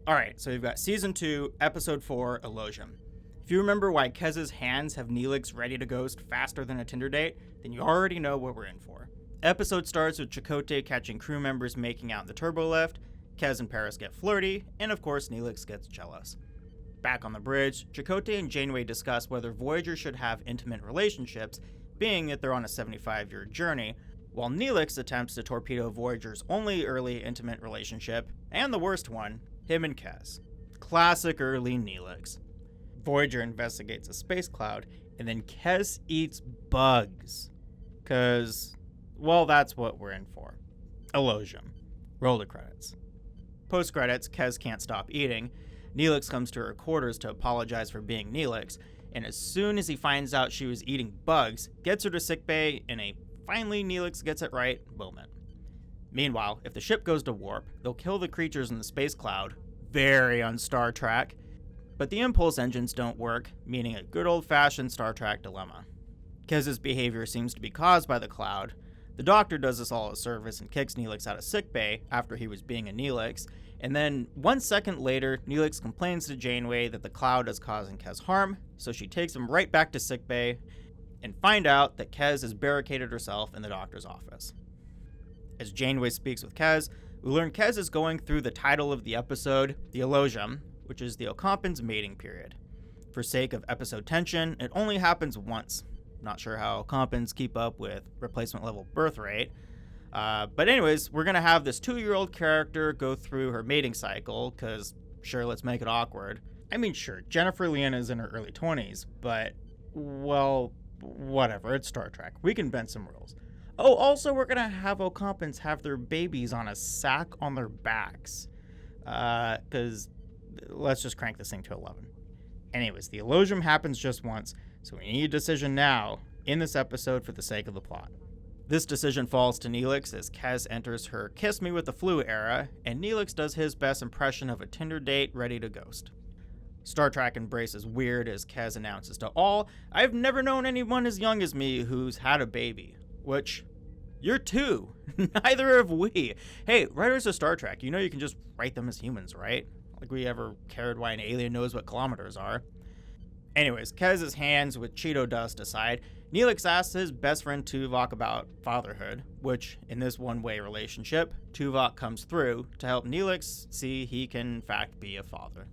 Alright, so we've got Season 2, Episode 4, Elogium. If you remember why Kez's hands have Neelix ready to ghost faster than a Tinder date, then you already know what we're in for. Episode starts with Chakotay catching crew members making out in the turbo lift, Kez and Paris get flirty, and of course Neelix gets jealous. Back on the bridge, Chakotay and Janeway discuss whether Voyager should have intimate relationships, being that they're on a 75-year journey, while Neelix attempts to torpedo Voyager's only early intimate relationship, and the worst one, him and Kez. Classic early Neelix. Voyager investigates a space cloud, and then Kez eats bugs. Cause, well, that's what we're in for. Elogium. Roll the credits. Post-credits, Kez can't stop eating. Neelix comes to her quarters to apologize for being Neelix, and as soon as he finds out she was eating bugs, gets her to sickbay in a finally Neelix gets it right moment. Meanwhile, if the ship goes to warp, they'll kill the creatures in the space cloud. Very on Star Trek. But the impulse engines don't work, meaning a good old-fashioned Star Trek dilemma. Kez's behavior seems to be caused by the cloud. The doctor does us all a service and kicks Neelix out of sickbay after he was being a Neelix, and then 1 second later, Neelix complains to Janeway that the cloud is causing Kez harm, so she takes him right back to sickbay, and find out that Kez has barricaded herself in the doctor's office. As Janeway speaks with Kez, we learn Kez is going through the title of the episode, the Elogium, which is the Ocampan's mating period. For sake of episode tension, it only happens once. Not sure how Ocampans keep up with replacement level birth rate. But anyways, we're going to have this 2-year-old character go through her mating cycle, because sure, let's make it awkward. I mean, sure, Jennifer Lien is in her early 20s, but, well, whatever, it's Star Trek. We can bend some rules. Oh, also, we're going to have Ocampans have their babies on a sack on their backs. Because let's just crank this thing to 11. Anyways, the Elogium happens just once, so we need a decision now in this episode for the sake of the plot. This decision falls to Neelix as Kez enters her Kiss Me with the Flu era, and Neelix does his best impression of a Tinder date ready to ghost. Star Trek embraces weird as Kez announces to all, "I've never known anyone as young as me who's had a baby." Which, you're two. Neither have we. Hey, writers of Star Trek, you know you can just write them as humans, right? Like we ever cared why an alien knows what kilometers are. Anyways, Kez's hands with Cheeto dust aside, Neelix asks his best friend Tuvok about fatherhood, which, in this one-way relationship, Tuvok comes through to help Neelix see he can in fact be a father.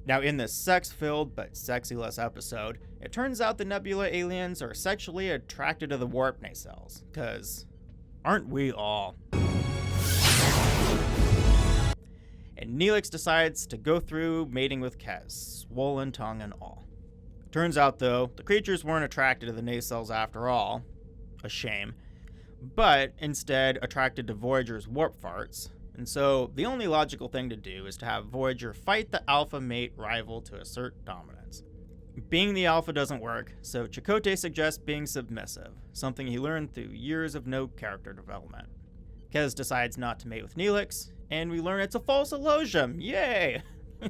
Now, in this sex-filled but sexy-less episode, it turns out the Nebula aliens are sexually attracted to the warp nacelles, cause aren't we all? And Neelix decides to go through mating with Kez, swollen tongue and all. Turns out, though, the creatures weren't attracted to the nacelles after all, a shame, but instead attracted to Voyager's warp farts. And so, the only logical thing to do is to have Voyager fight the alpha mate rival to assert dominance. Being the alpha doesn't work, so Chakotay suggests being submissive, something he learned through years of no character development. Kez decides not to mate with Neelix, and we learn it's a false Elogium. Yay!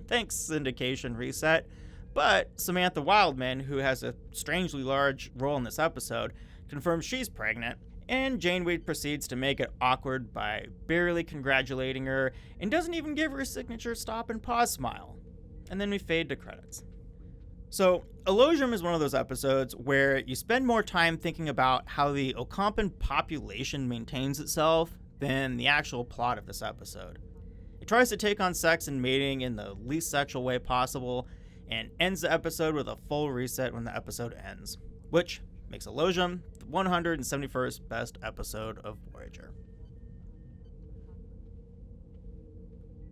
Thanks, Syndication Reset. But Samantha Wildman, who has a strangely large role in this episode, confirms she's pregnant, and Janeway proceeds to make it awkward by barely congratulating her and doesn't even give her a signature stop and pause smile. And then we fade to credits. So, Elogium is one of those episodes where you spend more time thinking about how the Ocampan population maintains itself than the actual plot of this episode. It tries to take on sex and mating in the least sexual way possible, and ends the episode with a full reset when the episode ends, which makes Elogium the 171st best episode of Voyager.